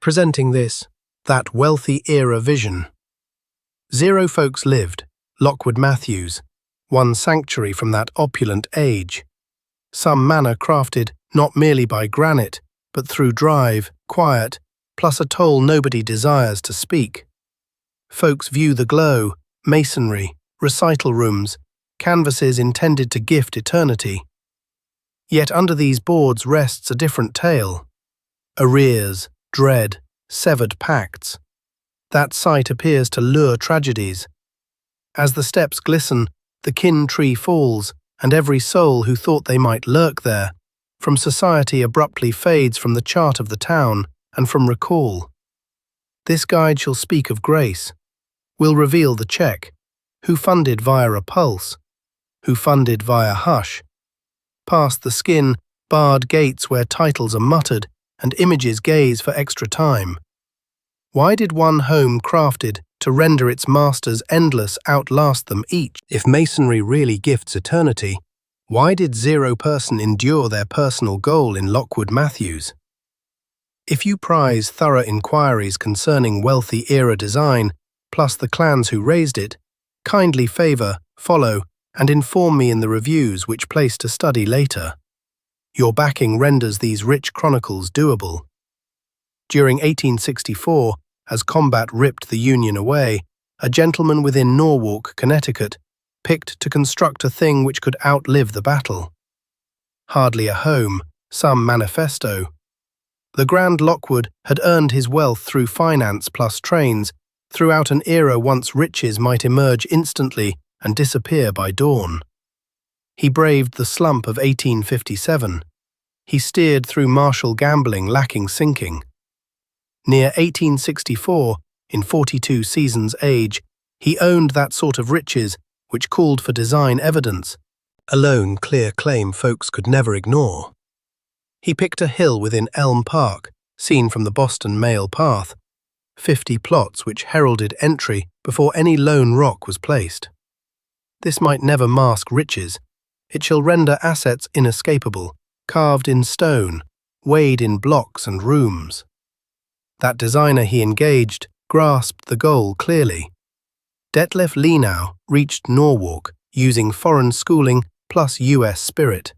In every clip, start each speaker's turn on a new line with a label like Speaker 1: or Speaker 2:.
Speaker 1: presenting that wealthy era vision. 0 folks lived, Lockwood-Mathews, one sanctuary from that opulent age. Some manor crafted not merely by granite, but through drive, quiet, plus a toll nobody desires to speak. Folks view the glow, masonry, recital rooms, canvases intended to gift eternity. Yet under these boards rests a different tale. Arrears, dread, severed pacts. That sight appears to lure tragedies. As the steps glisten, the kin tree falls, and every soul who thought they might lurk there, from society abruptly fades from the chart of the town and from recall. This guide shall speak of grace, will reveal the check, who funded via a pulse, who funded via hush. Past the skin, barred gates where titles are muttered and images gaze for extra time. Why did one home crafted to render its masters endless outlast them each? If masonry really gifts eternity, why did 0 person endure their personal goal in Lockwood-Mathews? If you prize thorough inquiries concerning wealthy era design, plus the clans who raised it, kindly favor, follow, and inform me in the reviews which place to study later. Your backing renders these rich chronicles doable. During 1864, as combat ripped the Union away, a gentleman within Norwalk, Connecticut, picked to construct a thing which could outlive the battle. Hardly a home, some manifesto. LeGrand Lockwood had earned his wealth through finance plus trains, throughout an era once riches might emerge instantly and disappear by dawn. He braved the slump of 1857. He steered through martial gambling lacking sinking. Near 1864, in 42 seasons age, he owned that sort of riches which called for design evidence, a lone clear claim folks could never ignore. He picked a hill within Elm Park, seen from the Boston Mail path, 50 plots which heralded entry before any lone rock was placed. This might never mask riches, it shall render assets inescapable, carved in stone, weighed in blocks and rooms. That designer he engaged grasped the goal clearly. Detlef Lenau reached Norwalk using foreign schooling plus US spirit.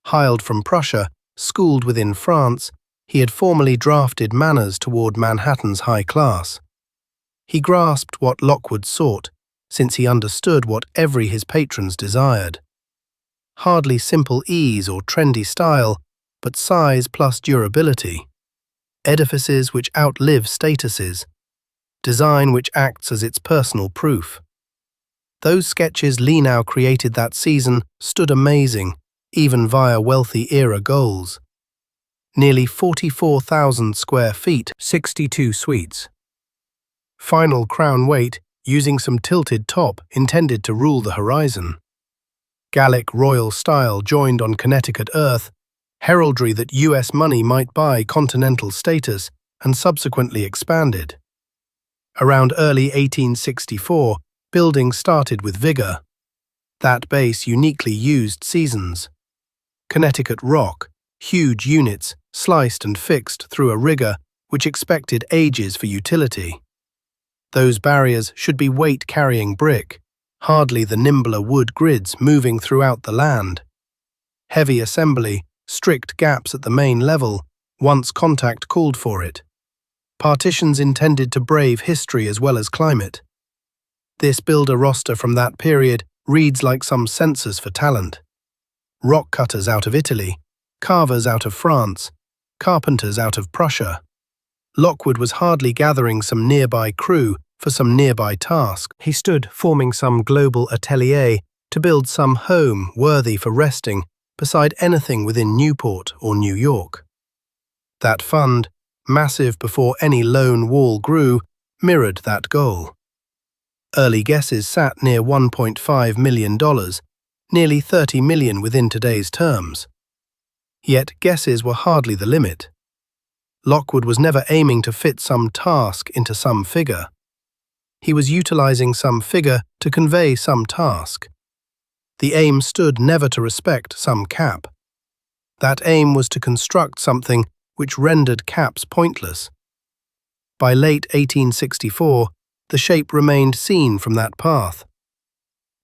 Speaker 1: Hired from Prussia, schooled within France, he had formally drafted manners toward Manhattan's high class. He grasped what Lockwood sought, since he understood what every his patrons desired. Hardly simple ease or trendy style, but size plus durability. Edifices which outlive statuses. Design which acts as its personal proof. Those sketches Lenau created that season stood amazing, even via wealthy era goals. Nearly 44,000 square feet, 62 suites. Final crown weight, using some tilted top intended to rule the horizon. Gallic royal style joined on Connecticut earth, heraldry that US money might buy continental status and subsequently expanded. Around early 1864, building started with vigor. That base uniquely used seasons. Connecticut rock, huge units, sliced and fixed through a rigor which expected ages for utility. Those barriers should be weight-carrying brick, hardly the nimbler wood grids moving throughout the land. Heavy assembly, strict gaps at the main level, once contact called for it. Partitions intended to brave history as well as climate. This builder roster from that period reads like some census for talent. Rock cutters out of Italy, carvers out of France, carpenters out of Prussia. Lockwood was hardly gathering some nearby crew for some nearby task. He stood forming some global atelier to build some home worthy for resting beside anything within Newport or New York. That fund, massive before any lone wall grew, mirrored that goal. Early guesses sat near $1.5 million, nearly $30 million within today's terms. Yet guesses were hardly the limit. Lockwood was never aiming to fit some task into some figure. He was utilizing some figure to convey some task. The aim stood never to respect some cap. That aim was to construct something which rendered caps pointless, By late 1864, the shape remained seen from that path.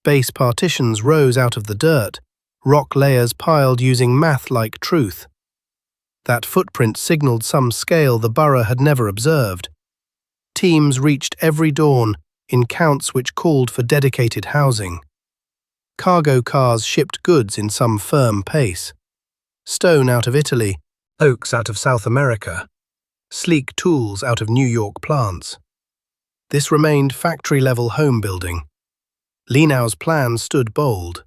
Speaker 1: Base partitions rose out of the dirt, rock layers piled using math-like truth. That footprint signaled some scale the borough had never observed. Teams reached every dawn in counts which called for dedicated housing. Cargo cars shipped goods in some firm pace. Stone out of Italy, oaks out of South America, sleek tools out of New York plants. This remained factory-level home building. Lenau's plan stood bold.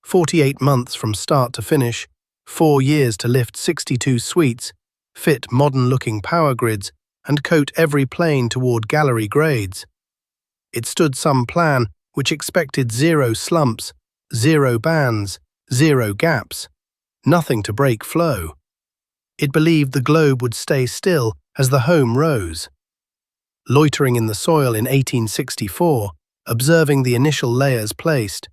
Speaker 1: 48 months from start to finish, 4 years to lift 62 suites, fit modern-looking power grids, and coat every plane toward gallery grades. It stood some plan which expected 0 slumps, 0 bands, 0 gaps, nothing to break flow. It believed the globe would stay still as the home rose. Loitering in the soil in 1864, observing the initial layers placed,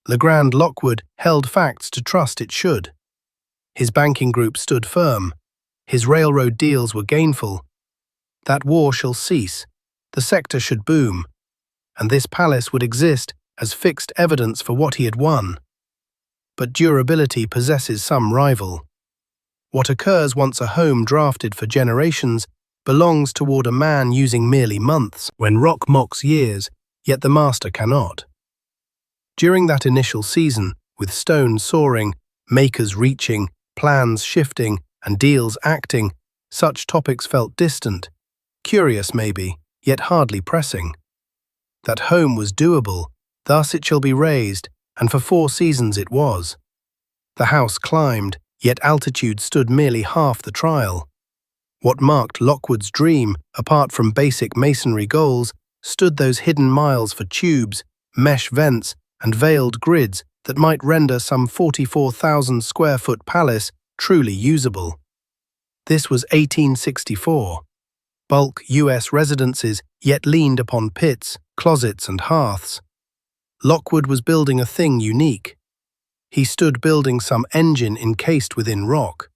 Speaker 1: LeGrand Lockwood held facts to trust it should. His banking group stood firm. His railroad deals were gainful. That war shall cease. The sector should boom. And this palace would exist as fixed evidence for what he had won. But durability possesses some rival. What occurs once a home drafted for generations belongs toward a man using merely months, when rock mocks years, yet the master cannot. During that initial season, with stone soaring, makers reaching, plans shifting, and deals acting, such topics felt distant, curious maybe, yet hardly pressing. That home was doable, thus it shall be raised, and for 4 seasons it was. The house climbed, yet altitude stood merely half the trial. What marked Lockwood's dream, apart from basic masonry goals, stood those hidden miles for tubes, mesh vents, and veiled grids that might render some 44,000 square foot palace truly usable. This was 1864. Bulk U.S. residences yet leaned upon pits, closets, and hearths. Lockwood was building a thing unique. He stood building some engine encased within rock.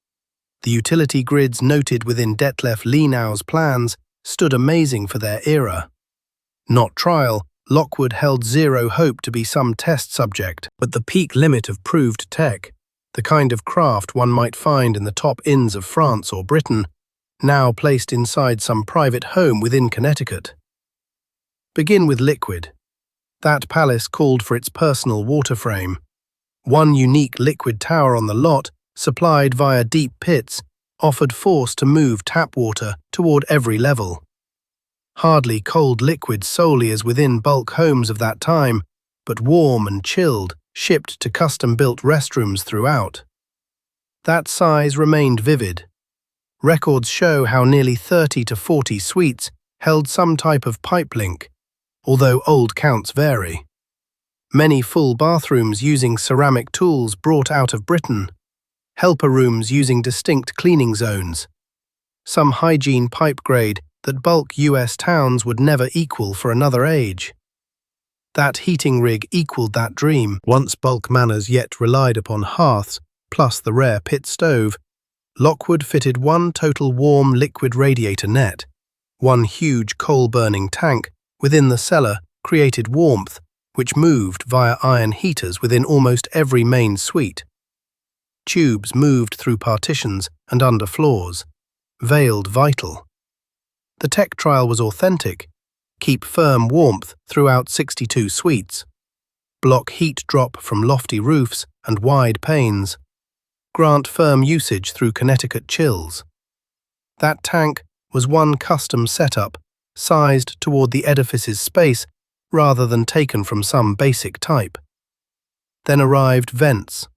Speaker 1: The utility grids noted within Detlef Lenau's plans stood amazing for their era. Not trial, Lockwood held 0 hope to be some test subject, but the peak limit of proved tech, the kind of craft one might find in the top inns of France or Britain, now placed inside some private home within Connecticut. Begin with liquid. That palace called for its personal water frame. One unique liquid tower on the lot, supplied via deep pits, offered force to move tap water toward every level. Hardly cold liquid solely as within bulk homes of that time, but warm and chilled, shipped to custom-built restrooms throughout. That size remained vivid. Records show how nearly 30 to 40 suites held some type of pipe link, although old counts vary. Many full bathrooms using ceramic tools brought out of Britain, helper rooms using distinct cleaning zones, some hygiene pipe grade that bulk U.S. towns would never equal for another age. That heating rig equaled that dream. Once bulk manors yet relied upon hearths, plus the rare pit stove, Lockwood fitted one total warm liquid radiator net. One huge coal-burning tank within the cellar created warmth, which moved via iron heaters within almost every main suite. Tubes moved through partitions and under floors, veiled vital. The tech trial was authentic. Keep firm warmth throughout 62 suites. Block heat drop from lofty roofs and wide panes. Grant firm usage through Connecticut chills. That tank was one custom setup, sized toward the edifice's space rather than taken from some basic type. Then arrived vents.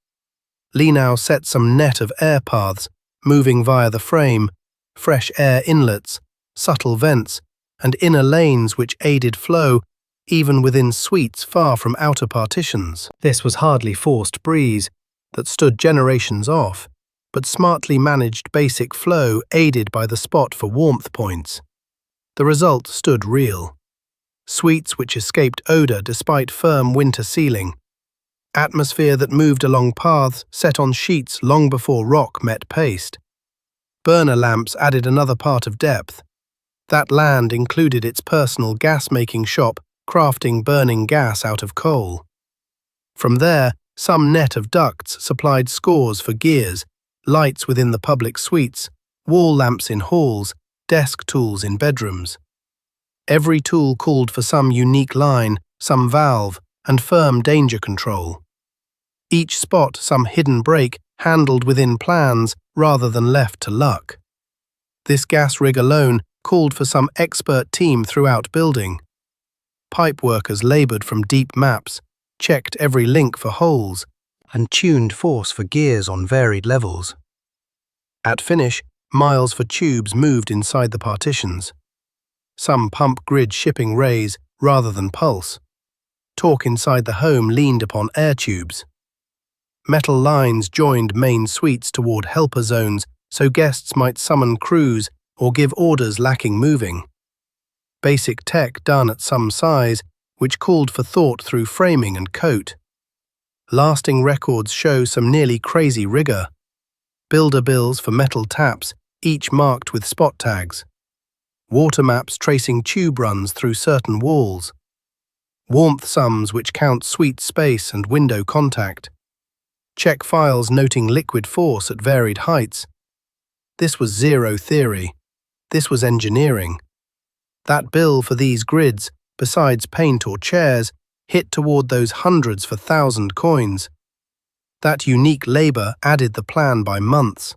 Speaker 1: Lenau set some net of air paths, moving via the frame, fresh air inlets, subtle vents, and inner lanes which aided flow even within suites far from outer partitions. This was hardly forced breeze that stood generations off, but smartly managed basic flow aided by the spot for warmth points. The result stood real. Suites which escaped odor despite firm winter ceiling. Atmosphere that moved along paths set on sheets long before rock met paste. Burner lamps added another part of depth. That land included its personal gas-making shop, crafting burning gas out of coal. From there, some net of ducts supplied scores for gears, lights within the public suites, wall lamps in halls, desk tools in bedrooms. Every tool called for some unique line, some valve, and firm danger control. Each spot some hidden break handled within plans rather than left to luck. This gas rig alone called for some expert team throughout building. Pipe workers laboured from deep maps, checked every link for holes, and tuned force for gears on varied levels. At finish, miles for tubes moved inside the partitions. Some pump grid shipping rays rather than pulse. Torque inside the home leaned upon air tubes. Metal lines joined main suites toward helper zones so guests might summon crews or give orders lacking moving. Basic tech done at some size, which called for thought through framing and coat. Lasting records show some nearly crazy rigor. Builder bills for metal taps, each marked with spot tags. Water maps tracing tube runs through certain walls. Warmth sums which count suite space and window contact. Check files noting liquid force at varied heights. This was zero theory. This was engineering. That bill for these grids, besides paint or chairs, hit toward those hundreds for 1,000 coins. That unique labour added the plan by months.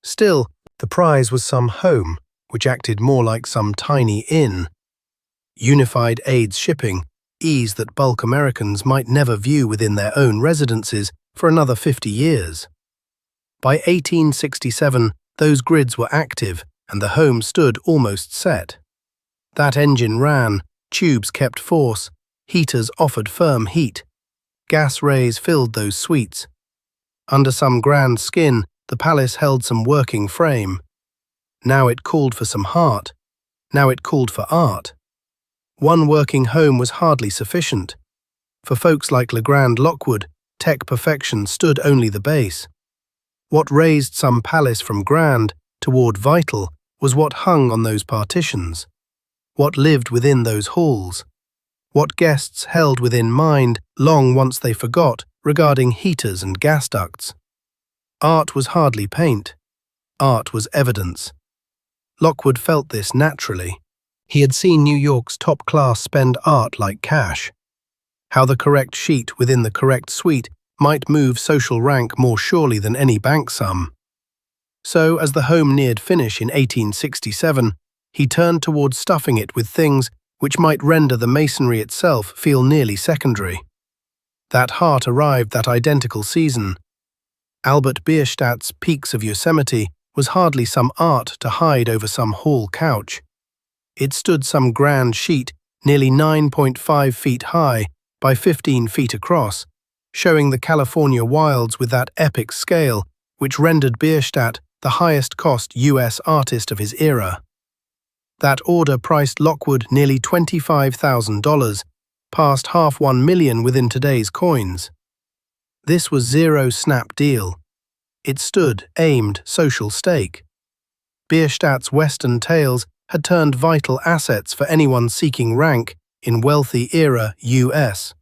Speaker 1: Still, the prize was some home, which acted more like some tiny inn. Unified aids shipping, ease that bulk Americans might never view within their own residences for another 50 years. By 1867, those grids were active and the home stood almost set. That engine ran, tubes kept force, heaters offered firm heat. Gas rays filled those suites. Under some grand skin, the palace held some working frame. Now it called for some heart. Now it called for art. One working home was hardly sufficient. For folks like LeGrand Lockwood, tech perfection stood only the base. What raised some palace from grand toward vital was what hung on those partitions, what lived within those halls, what guests held within mind long once they forgot regarding heaters and gas ducts. Art was hardly paint. Art was evidence. Lockwood felt this naturally. He had seen New York's top class spend art like cash. How the correct sheet within the correct suite might move social rank more surely than any bank sum. So, as the home neared finish in 1867, he turned towards stuffing it with things which might render the masonry itself feel nearly secondary. That heart arrived that identical season. Albert Bierstadt's Peaks of Yosemite was hardly some art to hide over some hall couch. It stood some grand sheet, nearly 9.5 feet high by 15 feet across, showing the California wilds with that epic scale which rendered Bierstadt the highest-cost U.S. artist of his era. That order priced Lockwood nearly $25,000, past half $1 million within today's coins. This was zero-snap deal. It stood, aimed, social stake. Bierstadt's Western tales had turned vital assets for anyone seeking rank in wealthy-era U.S.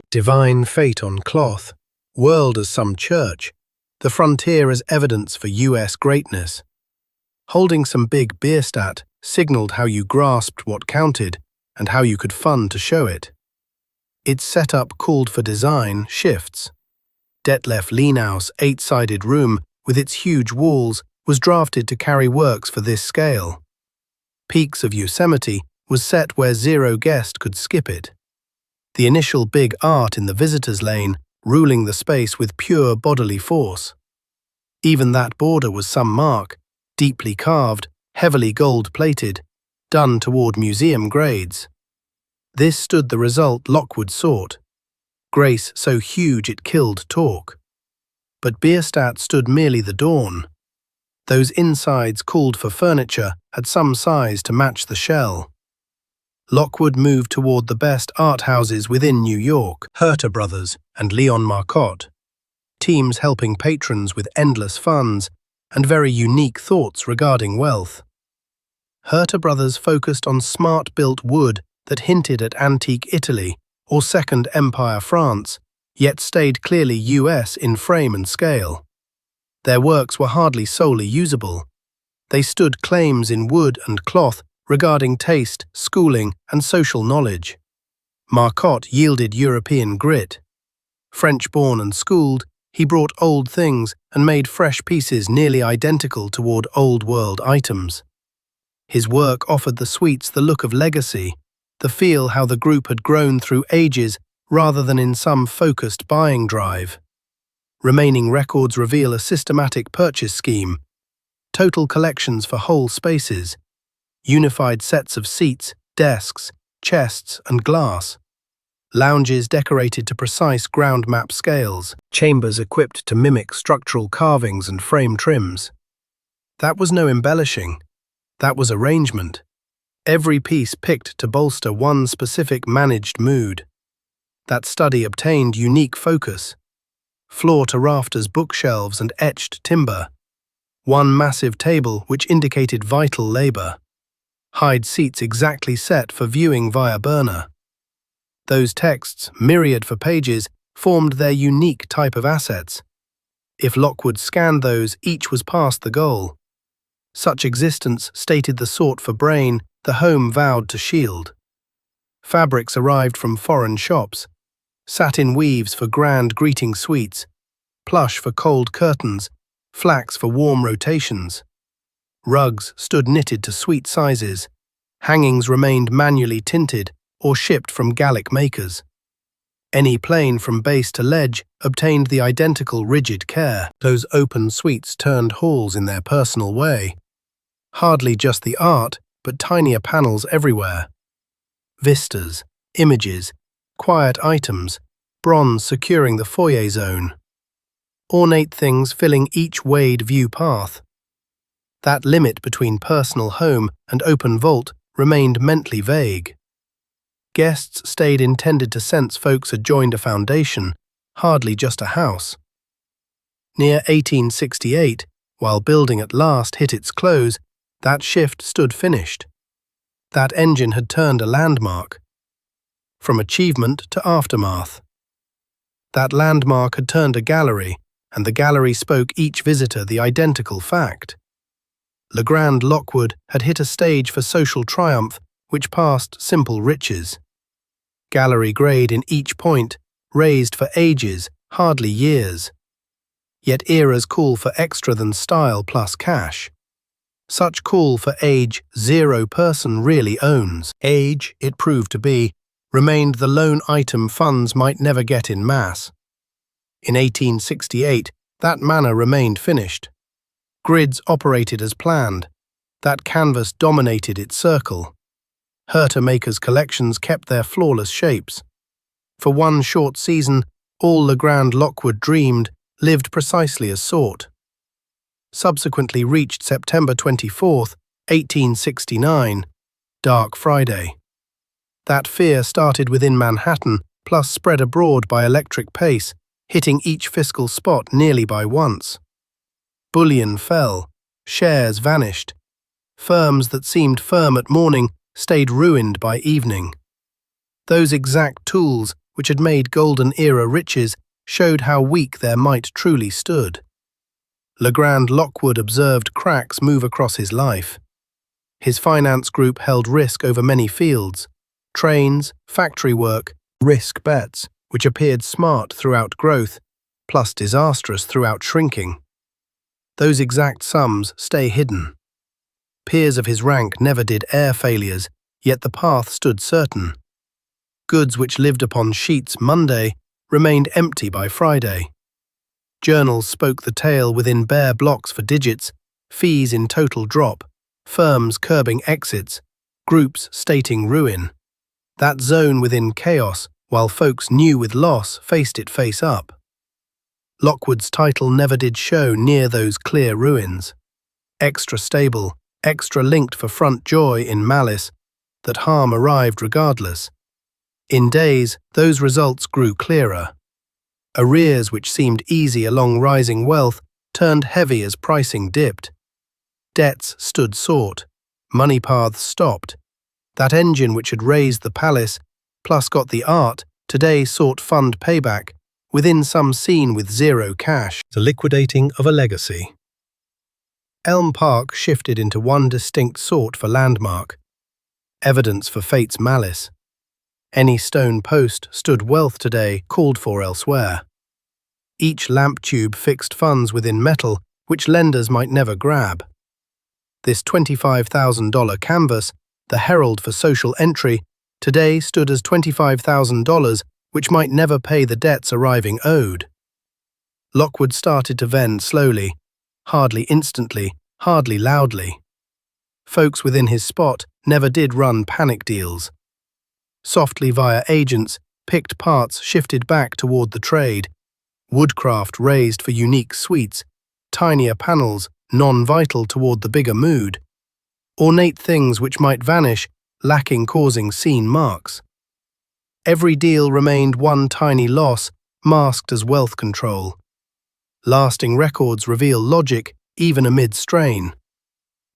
Speaker 1: Divine fate on cloth, world as some church, the frontier as evidence for U.S. greatness. Holding some big Bierstadt signaled how you grasped what counted and how you could fund to show it. Its setup called for design shifts. Detlef Lenau's 8-sided room, with its huge walls, was drafted to carry works for this scale. Peaks of Yosemite was set where zero guest could skip it. The initial big art in the visitor's lane, ruling the space with pure bodily force. Even that border was some mark, deeply carved, heavily gold-plated, done toward museum grades. This stood the result Lockwood sought. Grace so huge it killed talk. But Bierstadt stood merely the dawn. Those insides called for furniture had some size to match the shell. Lockwood moved toward the best art houses within New York, Herter Brothers and Leon Marcotte, teams helping patrons with endless funds and very unique thoughts regarding wealth. Herter Brothers focused on smart-built wood that hinted at antique Italy or Second Empire France, yet stayed clearly US in frame and scale. Their works were hardly solely usable. They stood claims in wood and cloth regarding taste, schooling, and social knowledge. Marcotte yielded European grit. French-born and schooled, he brought old things and made fresh pieces nearly identical toward old-world items. His work offered the suites the look of legacy, the feel how the group had grown through ages rather than in some focused buying drive. Remaining records reveal a systematic purchase scheme, total collections for whole spaces, unified sets of seats, desks, chests, and glass, lounges decorated to precise ground map scales, chambers equipped to mimic structural carvings and frame trims. That was no embellishing, that was arrangement. Every piece picked to bolster one specific managed mood. That study obtained unique focus. Floor-to-rafters bookshelves and etched timber. One massive table which indicated vital labor. Hide seats exactly set for viewing via burner. Those texts, myriad for pages, formed their unique type of assets. If Lockwood scanned those, each was past the goal. Such existence stated the sort for brain the home vowed to shield. Fabrics arrived from foreign shops, satin weaves for grand greeting suites, plush for cold curtains, flax for warm rotations. Rugs stood knitted to suite sizes. Hangings remained manually tinted or shipped from Gallic makers. Any plane from base to ledge obtained the identical rigid care. Those open suites turned halls in their personal way. Hardly just the art, but tinier panels everywhere. Vistas, images, quiet items, bronze securing the foyer zone. Ornate things filling each wade view path. That limit between personal home and open vault remained mentally vague. Guests stayed intended to sense folks had joined a foundation, hardly just a house. Near 1868, while building at last hit its close, that shift stood finished. That engine had turned a landmark. From achievement to aftermath. That landmark had turned a gallery, and the gallery spoke each visitor the identical fact. LeGrand Lockwood had hit a stage for social triumph which passed simple riches. Gallery grade in each point, raised for ages, hardly years. Yet eras call for extra than style plus cash. Such call for age zero person really owns. Age, it proved to be, remained the lone item funds might never get in mass. In 1868, that manor remained finished. Grids operated as planned. That canvas dominated its circle. Herter makers' collections kept their flawless shapes. For one short season, all LeGrand Lockwood dreamed lived precisely as sought. Subsequently reached September 24, 1869, Dark Friday. That fear started within Manhattan, plus spread abroad by electric pace, hitting each fiscal spot nearly by once. Bullion fell, shares vanished. Firms that seemed firm at morning stayed ruined by evening. Those exact tools which had made Golden Era riches showed how weak their might truly stood. LeGrand Lockwood observed cracks move across his life. His finance group held risk over many fields, trains, factory work, risk bets, which appeared smart throughout growth, plus disastrous throughout shrinking. Those exact sums stay hidden. Peers of his rank never did air failures, yet the path stood certain. Goods which lived upon sheets Monday remained empty by Friday. Journals spoke the tale within bare blocks for digits, fees in total drop, firms curbing exits, groups stating ruin. That zone within chaos, while folks knew with loss, faced it face up. Lockwood's title never did show near those clear ruins. Extra stable, extra linked for front joy in malice, that harm arrived regardless. In days, those results grew clearer. Arrears which seemed easy along rising wealth turned heavy as pricing dipped. Debts stood sought, Money paths stopped. That engine which had raised the palace, plus got the art, today sought fund payback, within some scene with zero cash. The liquidating of a legacy. Elm Park shifted into one distinct sort for landmark. Evidence for fate's malice. Any stone post stood wealth today called for elsewhere. Each lamp tube fixed funds within metal which lenders might never grab. This $25,000 canvas, the herald for social entry, today stood as $25,000 which might never pay the debts arriving owed. Lockwood started to vend slowly, hardly instantly, hardly loudly. Folks within his spot never did run panic deals. Softly via agents, picked parts shifted back toward the trade, woodcraft raised for unique suites, tinier panels non-vital toward the bigger mood, ornate things which might vanish, lacking causing scene marks. Every deal remained one tiny loss, masked as wealth control. Lasting records reveal logic, even amid strain.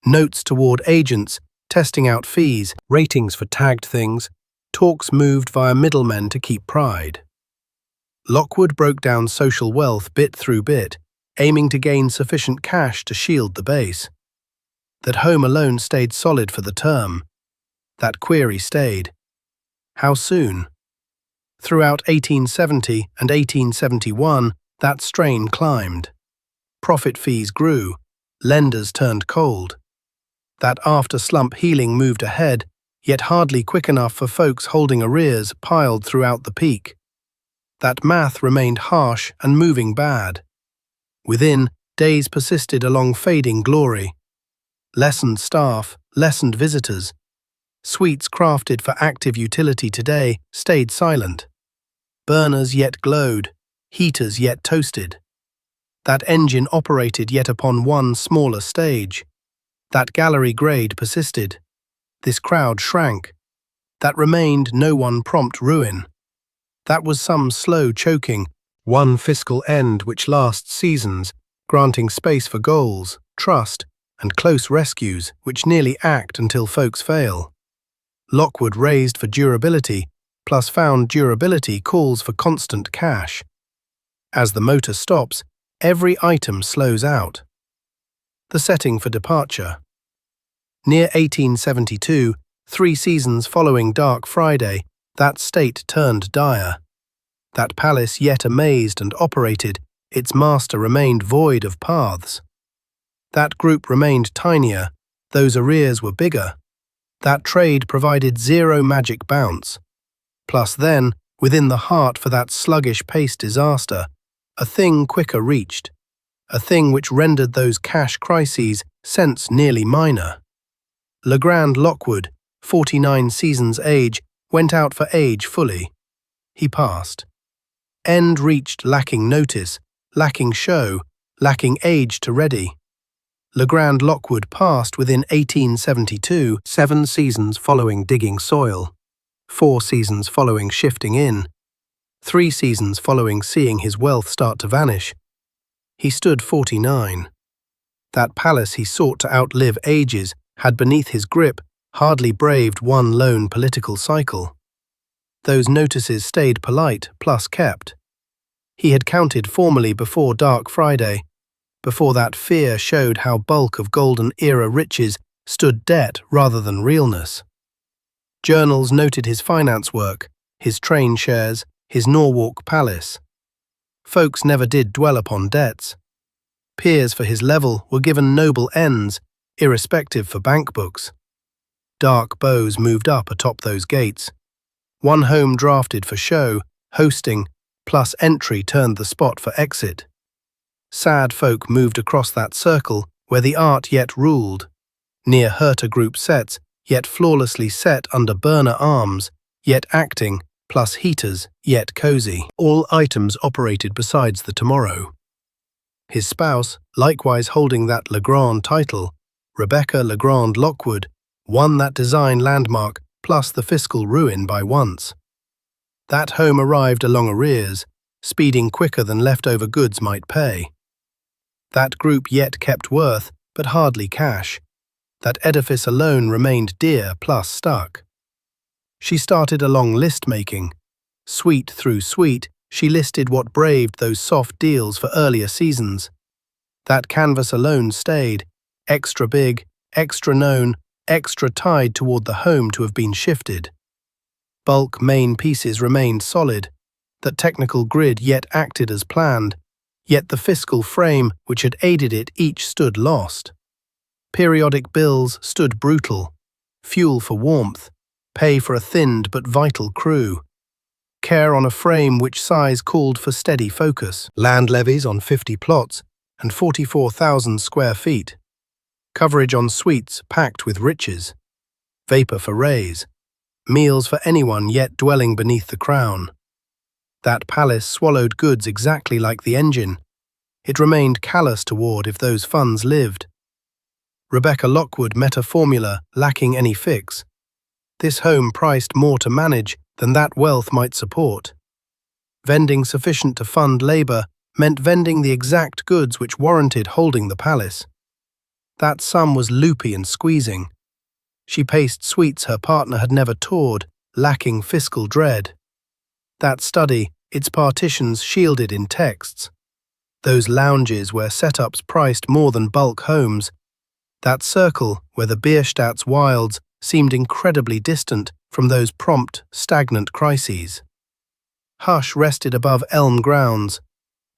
Speaker 1: Notes toward agents, testing out fees, ratings for tagged things, talks moved via middlemen to keep pride. Lockwood broke down social wealth bit through bit, aiming to gain sufficient cash to shield the base. That home alone stayed solid for the term. That query stayed. How soon? Throughout 1870 and 1871, that strain climbed. Profit fees grew, lenders turned cold. That after-slump healing moved ahead, yet hardly quick enough for folks holding arrears piled throughout the peak. That math remained harsh and moving bad. Within, days persisted along fading glory. Lessened staff, lessened visitors. Suites crafted for active utility today stayed silent. Burners yet glowed, heaters yet toasted. That engine operated yet upon one smaller stage. That gallery grade persisted. This crowd shrank. That remained no one prompt ruin. That was some slow choking, one fiscal end which lasts seasons, granting space for goals, trust, and close rescues which nearly act until folks fail. Lockwood raised for durability, plus found durability calls for constant cash. As the motor stops, every item slows out. The setting for departure. Near 1872, 3 seasons following Dark Friday, that state turned dire. That palace yet amazed and operated, its master remained void of paths. That group remained tinier, those arrears were bigger. That trade provided zero magic bounce. Plus then, within the heart for that sluggish pace disaster, a thing quicker reached. A thing which rendered those cash crises sense nearly minor. LeGrand Lockwood, 49 seasons age, went out for age fully. He passed. End reached lacking notice, lacking show, lacking age to ready. LeGrand Lockwood passed within 1872, 7 seasons following digging soil, 4 seasons following shifting in, 3 seasons following seeing his wealth start to vanish. He stood 49. That palace he sought to outlive ages had beneath his grip hardly braved one lone political cycle. Those notices stayed polite, plus kept. He had counted formally before Dark Friday, before that fear showed how bulk of golden era riches stood debt rather than realness. Journals noted his finance work, his train shares, his Norwalk palace. Folks never did dwell upon debts. Peers for his level were given noble ends, irrespective for bank books. Dark bows moved up atop those gates. One home drafted for show, hosting, plus entry turned the spot for exit. Sad folk moved across that circle where the art yet ruled, near Herter group sets, yet flawlessly set under burner arms, yet acting, plus heaters, yet cozy. All items operated besides the tomorrow. His spouse, likewise holding that LeGrand title, Rebecca LeGrand Lockwood, won that design landmark plus the fiscal ruin by once. That home arrived along arrears, speeding quicker than leftover goods might pay. That group yet kept worth, but hardly cash. That edifice alone remained dear plus stuck. She started a long list-making. Suite through suite, she listed what braved those soft deals for earlier seasons. That canvas alone stayed, extra big, extra known, extra tied toward the home to have been shifted. Bulk main pieces remained solid, that technical grid yet acted as planned, yet the fiscal frame which had aided it each stood lost. Periodic bills stood brutal, fuel for warmth, pay for a thinned but vital crew, care on a frame which size called for steady focus, land levies on 50 plots and 44,000 square feet, coverage on suites packed with riches, vapor for rays, meals for anyone yet dwelling beneath the crown. That palace swallowed goods exactly like the engine. It remained callous toward if those funds lived. Rebecca Lockwood met a formula lacking any fix. This home priced more to manage than that wealth might support. Vending sufficient to fund labor meant vending the exact goods which warranted holding the palace. That sum was loopy and squeezing. She paced suites her partner had never toured, lacking fiscal dread. That study, its partitions shielded in texts. Those lounges where setups priced more than bulk homes. That circle where the Bierstadt's wilds seemed incredibly distant from those prompt, stagnant crises. Hush rested above elm grounds.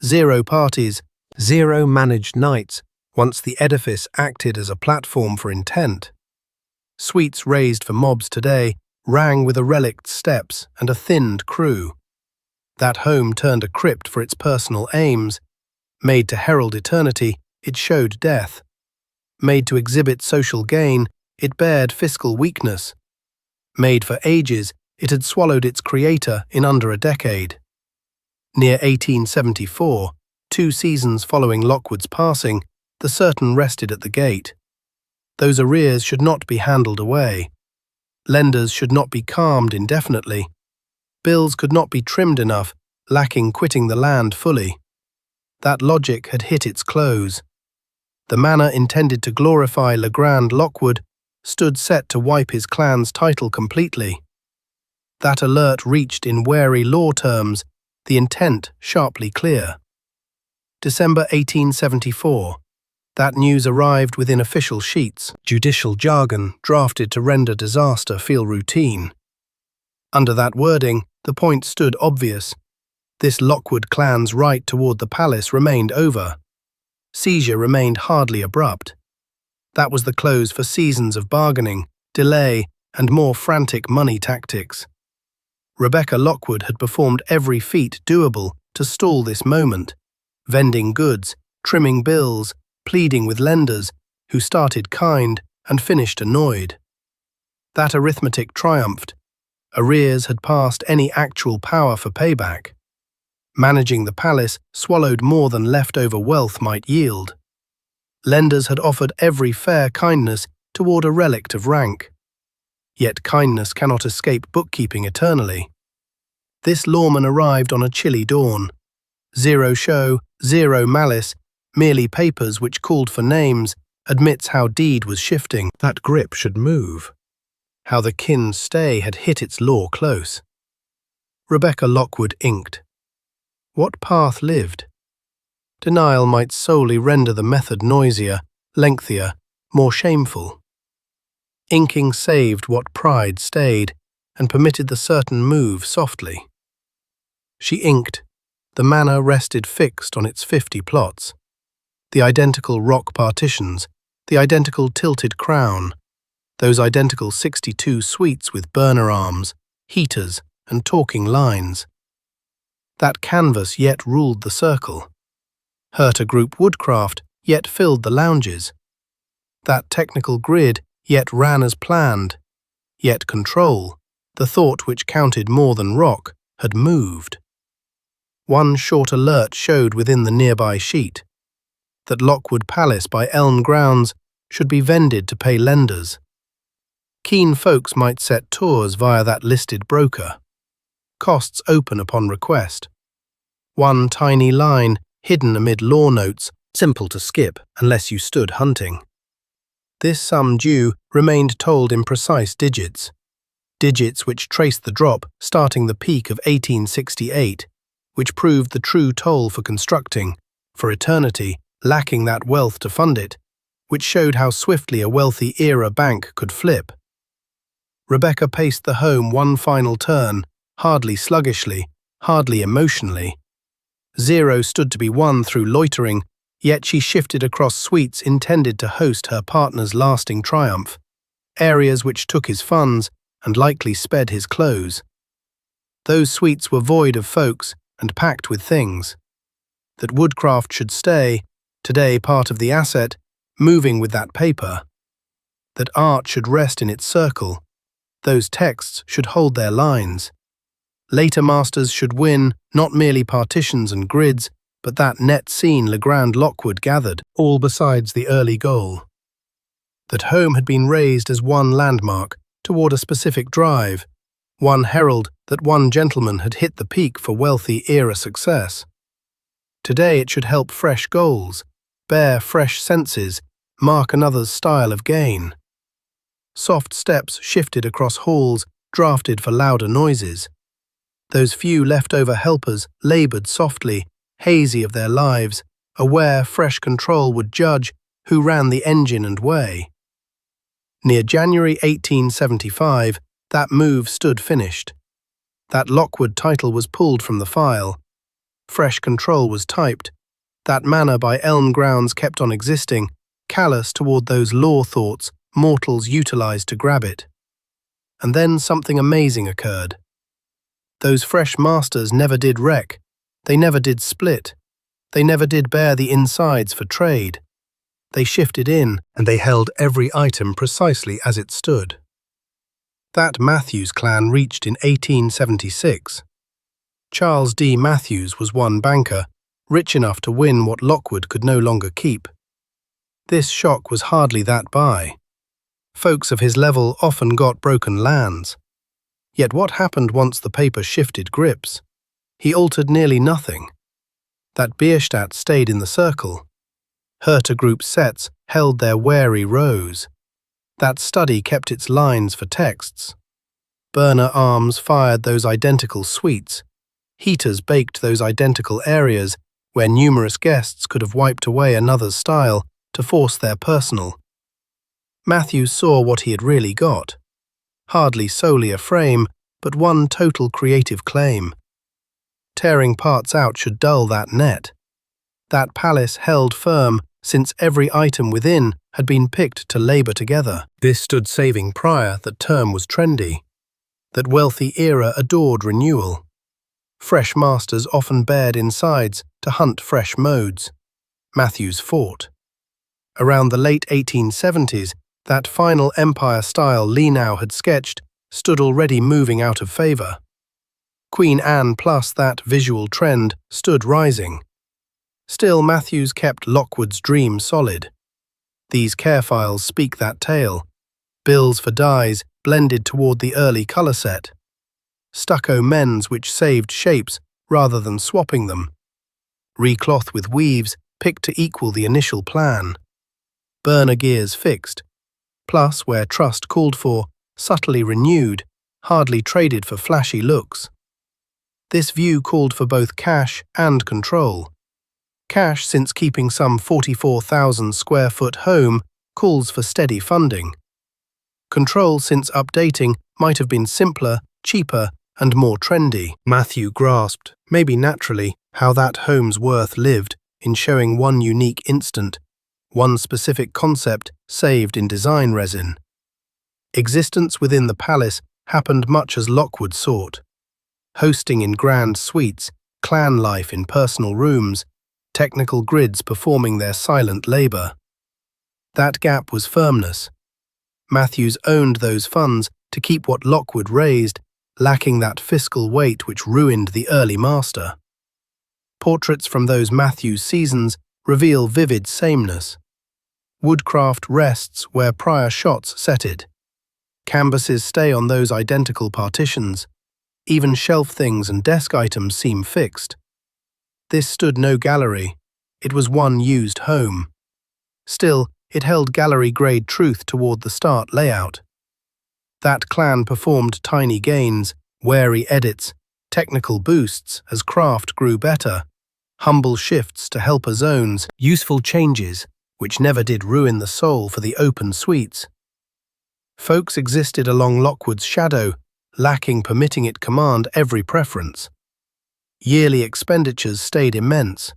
Speaker 1: Zero parties, zero managed nights, once the edifice acted as a platform for intent. Suites raised for mobs today rang with a relict steps and a thinned crew. That home turned a crypt for its personal aims. Made to herald eternity, it showed death. Made to exhibit social gain, it bared fiscal weakness. Made for ages, it had swallowed its creator in under a decade. Near 1874, 2 seasons following Lockwood's passing, the certain rested at the gate. Those arrears should not be handled away. Lenders should not be calmed indefinitely. Bills could not be trimmed enough, lacking quitting the land fully. That logic had hit its close. The manor intended to glorify LeGrand Lockwood stood set to wipe his clan's title completely. That alert reached in wary law terms, the intent sharply clear. December 1874. That news arrived within official sheets, judicial jargon drafted to render disaster feel routine. Under that wording, the point stood obvious. This Lockwood clan's right toward the palace remained over. Seizure remained hardly abrupt. That was the close for seasons of bargaining, delay, and more frantic money tactics. Rebecca Lockwood had performed every feat doable to stall this moment, vending goods, trimming bills, pleading with lenders, who started kind and finished annoyed. That arithmetic triumphed. Arrears had passed any actual power for payback. Managing the palace swallowed more than leftover wealth might yield. Lenders had offered every fair kindness toward a relict of rank. Yet kindness cannot escape bookkeeping eternally. This lawman arrived on a chilly dawn. Zero show, zero malice, merely papers which called for names, admits how deed was shifting. That grip should move. How the kin's stay had hit its law close. Rebecca Lockwood inked. What path lived? Denial might solely render the method noisier, lengthier, more shameful. Inking saved what pride stayed, and permitted the certain move softly. She inked. The manor rested fixed on its 50 plots. The identical rock partitions, the identical tilted crown, those identical 62 suites with burner arms, heaters, and talking lines. That canvas yet ruled the circle. Herter Group woodcraft yet filled the lounges. That technical grid yet ran as planned. Yet control, the thought which counted more than rock, had moved. One short alert showed within the nearby sheet. That Lockwood Palace by Elm Grounds should be vended to pay lenders. Keen folks might set tours via that listed broker. Costs open upon request. One tiny line hidden amid law notes, simple to skip unless you stood hunting. This sum due remained told in precise digits. Digits which traced the drop starting the peak of 1868, which proved the true toll for constructing, for eternity, lacking that wealth to fund it, which showed how swiftly a wealthy era bank could flip. Rebecca paced the home one final turn, hardly sluggishly, hardly emotionally. Zero stood to be won through loitering, yet she shifted across suites intended to host her partner's lasting triumph, areas which took his funds and likely sped his close. Those suites were void of folks and packed with things. That woodcraft should stay, today part of the asset, moving with that paper. That art should rest in its circle. Those texts should hold their lines. Later masters should win not merely partitions and grids, but that net scene LeGrand Lockwood gathered, all besides the early goal. That home had been raised as one landmark toward a specific drive, one herald that one gentleman had hit the peak for wealthy era success. Today it should help fresh goals, bear fresh senses, mark another's style of gain. Soft steps shifted across halls, drafted for louder noises. Those few leftover helpers laboured softly, hazy of their lives, aware fresh control would judge who ran the engine and way. Near January 1875, that move stood finished. That Lockwood title was pulled from the file. Fresh control was typed. That manor by elm grounds kept on existing, callous toward those law thoughts mortals utilized to grab it. And then something amazing occurred. Those fresh masters never did wreck. They never did split. They never did bear the insides for trade. They shifted in, and they held every item precisely as it stood. That Mathews clan reached in 1876. Charles D. Mathews was one banker, rich enough to win what Lockwood could no longer keep. This shock was hardly that buy. Folks of his level often got broken lands. Yet what happened once the paper shifted grips? He altered nearly nothing. That Bierstadt stayed in the circle. Herter Group sets held their wary rows. That study kept its lines for texts. Burner arms fired those identical suites. Heaters baked those identical areas where numerous guests could have wiped away another's style to force their personal. Mathews saw what he had really got. Hardly solely a frame, but one total creative claim. Tearing parts out should dull that net. That palace held firm since every item within had been picked to labour together. This stood saving prior that term was trendy. That wealthy era adored renewal. Fresh masters often bared insides to hunt fresh modes. Mathews fought. Around the late 1870s, that final empire style Lenau had sketched stood already moving out of favour. Queen Anne plus that visual trend stood rising. Still Mathews kept Lockwood's dream solid. These care files speak that tale. Bills for dyes blended toward the early colour set. Stucco men's which saved shapes rather than swapping them. Recloth with weaves picked to equal the initial plan. Burner gears fixed. Plus, where trust called for, subtly renewed, hardly traded for flashy looks. This view called for both cash and control. Cash, since keeping some 44,000 square foot home, calls for steady funding. Control, since updating might have been simpler, cheaper, and more trendy. Mathews grasped, maybe naturally, how that home's worth lived in showing one unique instant, one specific concept saved in design resin. Existence within the palace happened much as Lockwood sought. Hosting in grand suites, clan life in personal rooms, technical grids performing their silent labour. That gap was firmness. Mathews owned those funds to keep what Lockwood raised, lacking that fiscal weight which ruined the early master. Portraits from those Mathews seasons reveal vivid sameness. Woodcraft rests where prior shots setted. Canvases stay on those identical partitions. Even shelf things and desk items seem fixed. This stood no gallery. It was one used home. Still, it held gallery-grade truth toward the start layout. That clan performed tiny gains, wary edits, technical boosts as craft grew better, humble shifts to helper zones, useful changes, which never did ruin the soul for the open suites. Folks existed along Lockwood's shadow, lacking permitting it command every preference. Yearly expenditures stayed immense.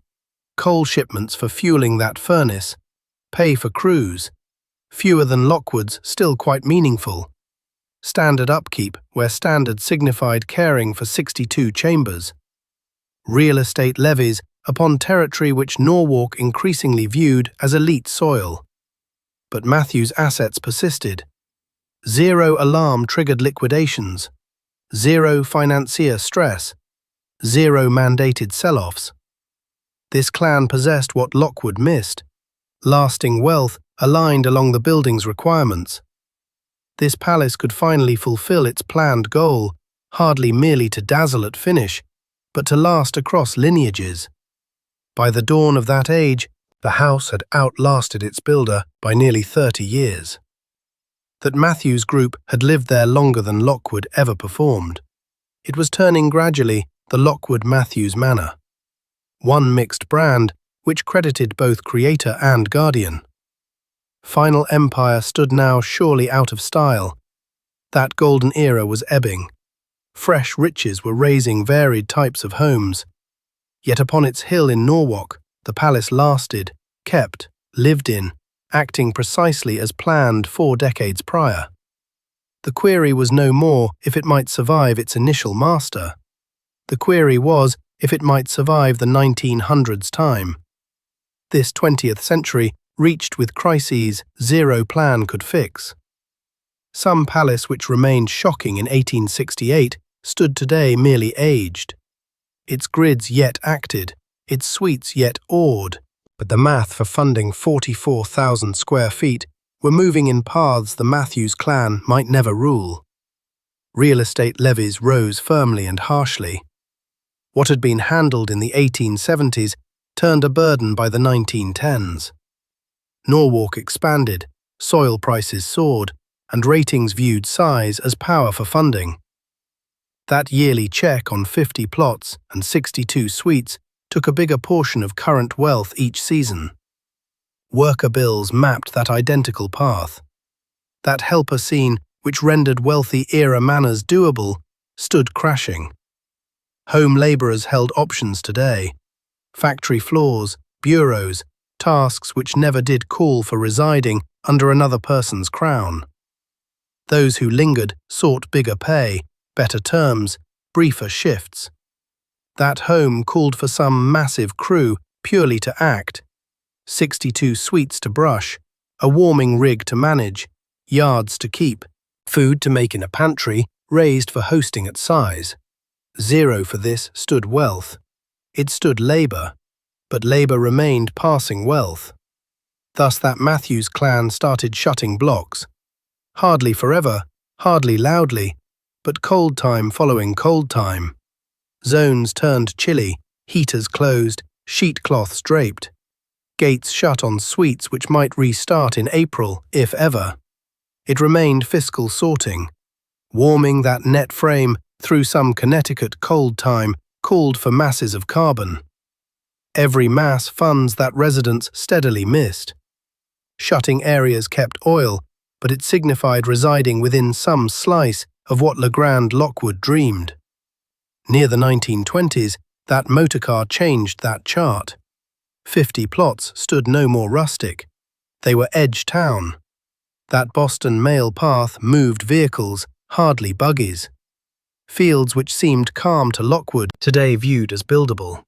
Speaker 1: Coal shipments for fueling that furnace, pay for crews, fewer than Lockwood's, still quite meaningful. Standard upkeep, where standard signified caring for 62 chambers. Real estate levies upon territory which Norwalk increasingly viewed as elite soil. But Mathews' assets persisted. Zero alarm triggered liquidations. Zero financier stress. Zero mandated sell-offs. This clan possessed what Lockwood missed, lasting wealth aligned along the building's requirements. This palace could finally fulfill its planned goal, hardly merely to dazzle at finish, but to last across lineages. By the dawn of that age, the house had outlasted its builder by nearly 30 years. That Mathews Group had lived there longer than Lockwood ever performed. It was turning gradually the Lockwood-Mathews Manor. One mixed brand, which credited both creator and guardian. Final empire stood now surely out of style. That golden era was ebbing. Fresh riches were raising varied types of homes. Yet upon its hill in Norwalk, the palace lasted, kept, lived in, acting precisely as planned 4 decades prior. The query was no more if it might survive its initial master. The query was if it might survive the 1900s time. This 20th century reached with crises zero plan could fix. Some palace which remained shocking in 1868 stood today merely aged. Its grids yet acted, its suites yet awed, but the math for funding 44,000 square feet were moving in paths the Mathews clan might never rule. Real estate levies rose firmly and harshly. What had been handled in the 1870s turned a burden by the 1910s. Norwalk expanded, soil prices soared, and ratings viewed size as power for funding. That yearly check on 50 plots and 62 suites took a bigger portion of current wealth each season. Worker bills mapped that identical path. That helper scene, which rendered wealthy era manors doable, stood crashing. Home labourers held options today. Factory floors, bureaus, tasks which never did call for residing under another person's crown. Those who lingered sought bigger pay, better terms, briefer shifts. That home called for some massive crew purely to act. 62 suites to brush, a warming rig to manage, yards to keep, food to make in a pantry raised for hosting at size. Zero for this stood wealth. It stood labour, but labour remained passing wealth. Thus that Mathews clan started shutting blocks. Hardly forever, hardly loudly, but cold time following cold time. Zones turned chilly, heaters closed, sheet cloths draped. Gates shut on suites which might restart in April, if ever. It remained fiscal sorting. Warming that net frame through some Connecticut cold time called for masses of carbon. Every mass funds that residents steadily missed. Shutting areas kept oil, but it signified residing within some slice of what LeGrand Lockwood dreamed. Near the 1920s, that motorcar changed that chart. 50 plots stood no more rustic. They were edge town. That Boston mail path moved vehicles, hardly buggies. Fields which seemed calm to Lockwood, today viewed as buildable.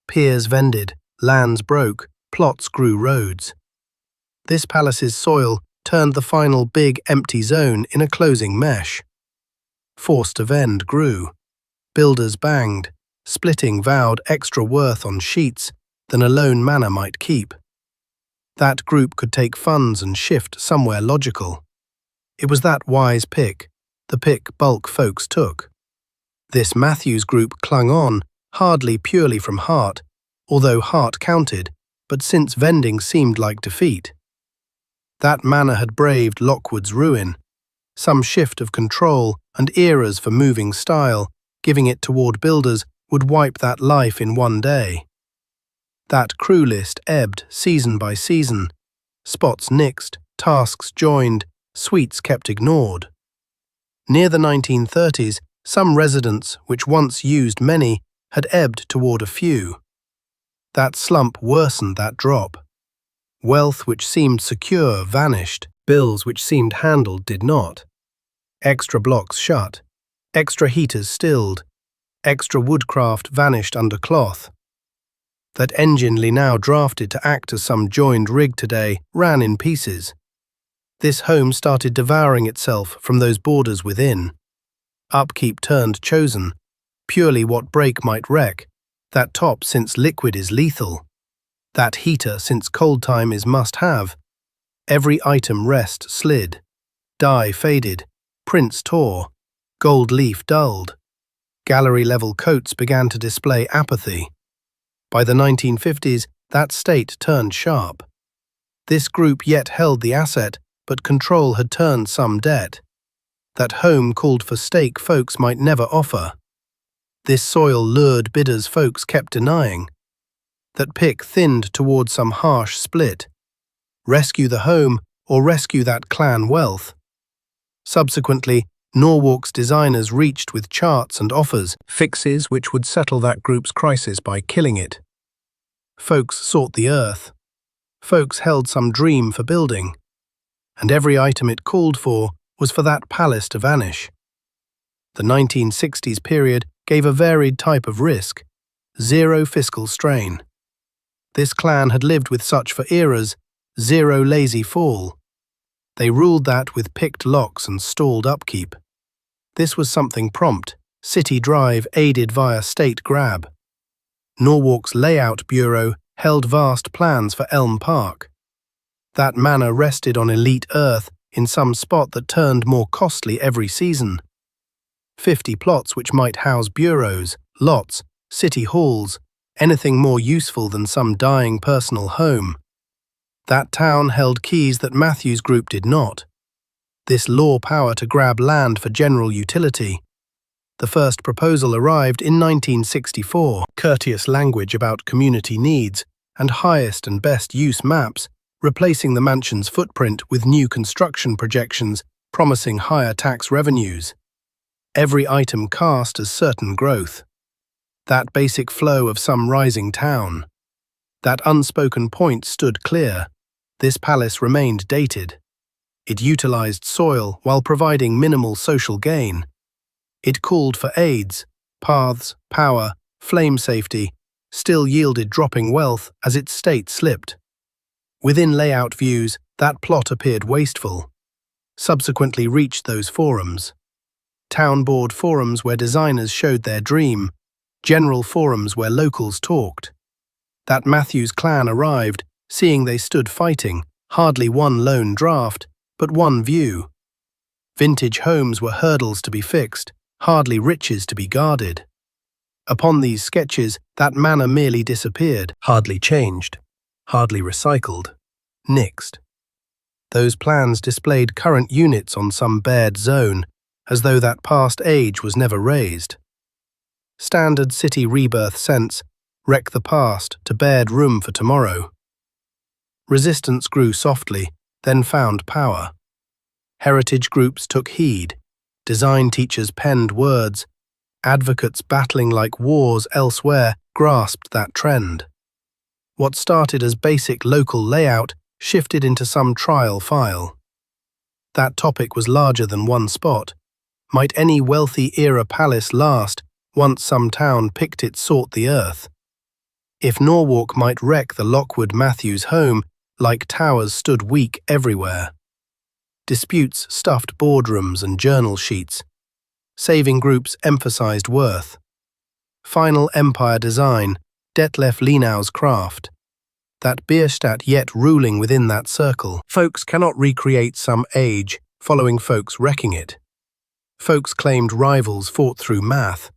Speaker 1: Piers vended, lands broke, plots grew roads. This palace's soil turned the final big empty zone in a closing mesh. Forced to vend grew. Builders banged, splitting vowed extra worth on sheets than a lone manor might keep. That group could take funds and shift somewhere logical. It was that wise pick, the pick bulk folks took. This Mathews group clung on, hardly purely from heart, although heart counted, but since vending seemed like defeat. That manor had braved Lockwood's ruin, some shift of control and eras for moving style, giving it toward builders, would wipe that life in one day. That crew list ebbed season by season, spots nixed, tasks joined, suites kept ignored. Near the 1930s, some residents, which once used many, had ebbed toward a few. That slump worsened that drop. Wealth which seemed secure vanished, bills which seemed handled did not. Extra blocks shut, extra heaters stilled, extra woodcraft vanished under cloth. That enginely now drafted to act as some joined rig today ran in pieces. This home started devouring itself from those borders within. Upkeep turned chosen, purely what break might wreck, that top since liquid is lethal, that heater since cold time is must-have. Every item rest slid, dye faded, prints tore, gold leaf dulled. Gallery-level coats began to display apathy. By the 1950s, that state turned sharp. This group yet held the asset, but control had turned some debt. That home called for stake folks might never offer. This soil lured bidders folks kept denying. That pick thinned toward some harsh split. Rescue the home or rescue that clan wealth. Subsequently, Norwalk's designers reached with charts and offers, fixes which would settle that group's crisis by killing it. Folks sought the earth. Folks held some dream for building. And every item it called for was for that palace to vanish. The 1960s period gave a varied type of risk, zero fiscal strain. This clan had lived with such for eras, zero lazy fall. They ruled that with picked locks and stalled upkeep. This was something prompt, city drive aided via state grab. Norwalk's layout bureau held vast plans for Elm Park. That manor rested on elite earth in some spot that turned more costly every season. 50 plots which might house bureaus, lots, city halls, anything more useful than some dying personal home. That town held keys that Mathews Group did not. This law power to grab land for general utility. The first proposal arrived in 1964, courteous language about community needs and highest and best use maps, replacing the mansion's footprint with new construction projections promising higher tax revenues. Every item cast as certain growth. That basic flow of some rising town. That unspoken point stood clear. This palace remained dated. It utilized soil while providing minimal social gain. It called for aids, paths, power, flame safety, still yielded dropping wealth as its state slipped. Within layout views, that plot appeared wasteful. Subsequently reached those forums. Town board forums where designers showed their dream, general forums where locals talked. That Mathews clan arrived, seeing they stood fighting, hardly one lone draft, but one view. Vintage homes were hurdles to be fixed, hardly riches to be guarded. Upon these sketches, that manor merely disappeared, hardly changed, hardly recycled, nixed. Those plans displayed current units on some bared zone, as though that past age was never raised. Standard city rebirth sense, wreck the past to bared room for tomorrow. Resistance grew softly, then found power. Heritage groups took heed, design teachers penned words, advocates battling like wars elsewhere grasped that trend. What started as basic local layout shifted into some trial file. That topic was larger than one spot. Might any wealthy era palace last once some town picked it sought the earth? If Norwalk might wreck the Lockwood-Mathews home, like towers stood weak everywhere. Disputes stuffed boardrooms and journal sheets. Saving groups emphasized worth. Final empire design, Detlef Lenau's craft. That Bierstadt yet ruling within that circle. Folks cannot recreate some age, following folks wrecking it. Folks claimed rivals fought through math.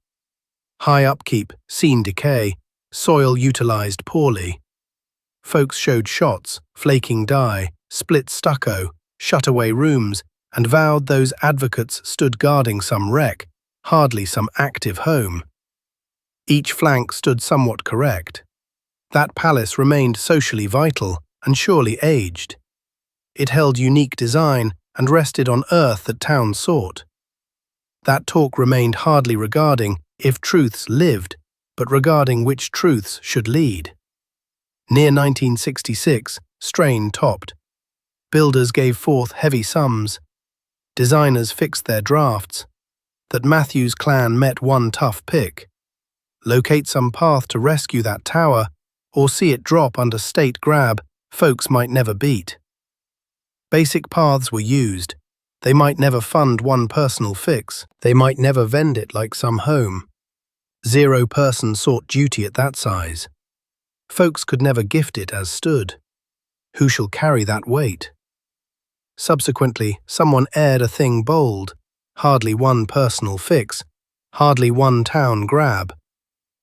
Speaker 1: High upkeep, seen decay, soil utilized poorly. Folks showed shots, flaking dye, split stucco, shut-away rooms, and vowed those advocates stood guarding some wreck, hardly some active home. Each flank stood somewhat correct. That palace remained socially vital and surely aged. It held unique design and rested on earth that towns sought. That talk remained hardly regarding if truths lived, but regarding which truths should lead. Near 1966, strain topped. Builders gave forth heavy sums. Designers fixed their drafts. That Mathews clan met one tough pick. Locate some path to rescue that tower, or see it drop under state grab folks might never beat. Basic paths were used. They might never fund one personal fix. They might never vend it like some home. 0 person sought duty at that size. Folks could never gift it as stood. Who shall carry that weight? Subsequently, someone aired a thing bold. Hardly one personal fix. Hardly one town grab.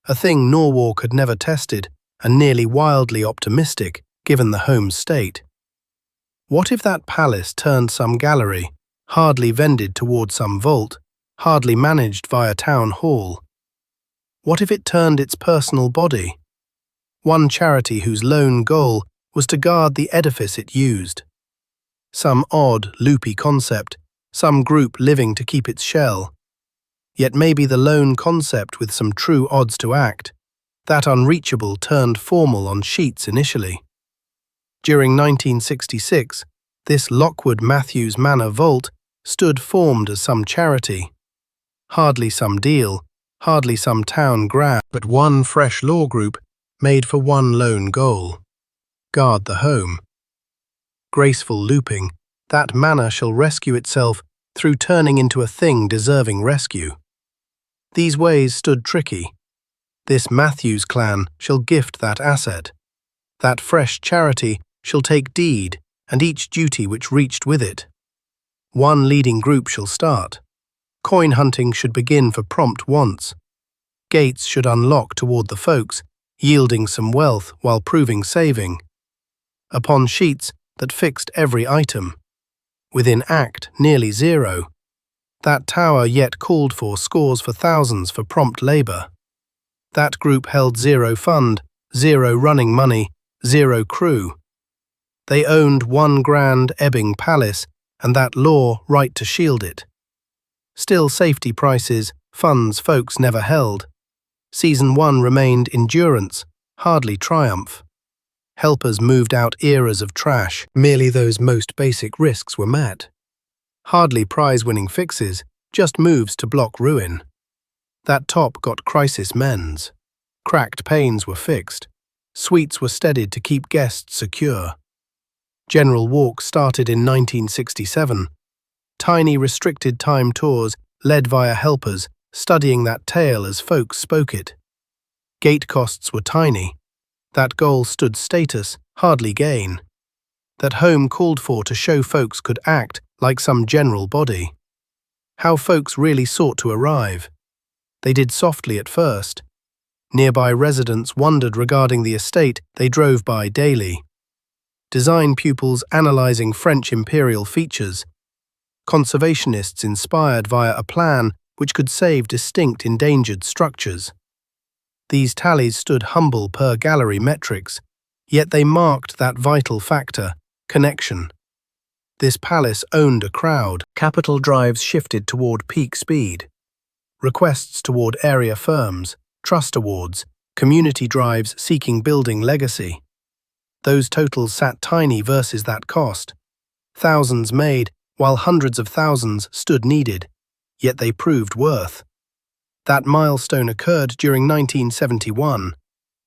Speaker 1: A thing Norwalk had never tested, and nearly wildly optimistic, given the home state. What if that palace turned some gallery, hardly vended toward some vault, hardly managed via town hall? What if it turned its personal body? One charity whose lone goal was to guard the edifice it used. Some odd, loopy concept, some group living to keep its shell. Yet maybe the lone concept with some true odds to act, that unreachable turned formal on sheets initially. During 1966, this Lockwood-Mathews Manor vault stood formed as some charity. Hardly some deal, hardly some town grab, but one fresh law group made for one lone goal: guard the home. Graceful looping, that manor shall rescue itself through turning into a thing deserving rescue. These ways stood tricky. This Mathews clan shall gift that asset. That fresh charity shall take deed and each duty which reached with it. One leading group shall start. Coin hunting should begin for prompt wants. Gates should unlock toward the folks, yielding some wealth while proving saving. Upon sheets that fixed every item. Within act nearly 0. That tower yet called for scores for thousands for prompt labour. That group held 0 fund, 0 running money, 0 crew. They owned one grand ebbing palace and that law right to shield it. Still safety prices, funds folks never held. Season 1 remained endurance, hardly triumph. Helpers moved out eras of trash, merely those most basic risks were met. Hardly prize-winning fixes, just moves to block ruin. That top got crisis mends. Cracked panes were fixed. Suites were steadied to keep guests secure. General walk started in 1967. Tiny restricted time tours led via helpers, studying that tale as folks spoke it. Gate costs were tiny. That goal stood status, hardly gain. That home called for to show folks could act like some general body. How folks really sought to arrive. They did softly at first. Nearby residents wondered regarding the estate they drove by daily. Design pupils analysing French imperial features. Conservationists inspired via a plan which could save distinct endangered structures. These tallies stood humble per gallery metrics, yet they marked that vital factor, connection. This palace owned a crowd. Capital drives shifted toward peak speed. Requests toward area firms, trust awards, community drives seeking building legacy. Those totals sat tiny versus that cost. Thousands made, while hundreds of thousands stood needed, yet they proved worth. That milestone occurred during 1971.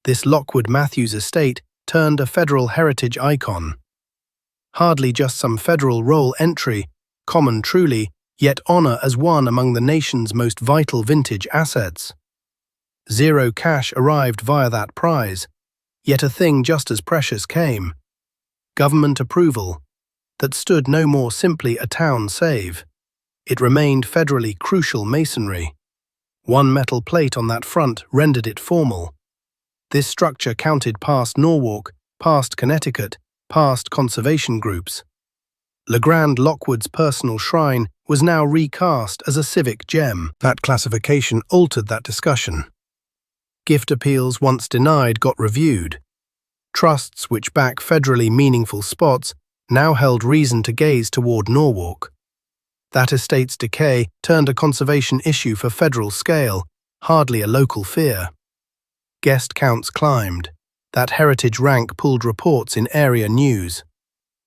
Speaker 1: This Lockwood-Mathews estate turned a federal heritage icon. Hardly just some federal roll entry, common truly, yet honor as one among the nation's most vital vintage assets. 0 cash arrived via that prize, yet a thing just as precious came. Government approval, that stood no more simply a town save. It remained federally crucial masonry. One metal plate on that front rendered it formal. This structure counted past Norwalk, past Connecticut, past conservation groups. LeGrand Lockwood's personal shrine was now recast as a civic gem. That classification altered that discussion. Gift appeals once denied got reviewed. Trusts which back federally meaningful spots now held reason to gaze toward Norwalk. That estate's decay turned a conservation issue for federal scale, hardly a local fear. Guest counts climbed. That heritage rank pulled reports in area news.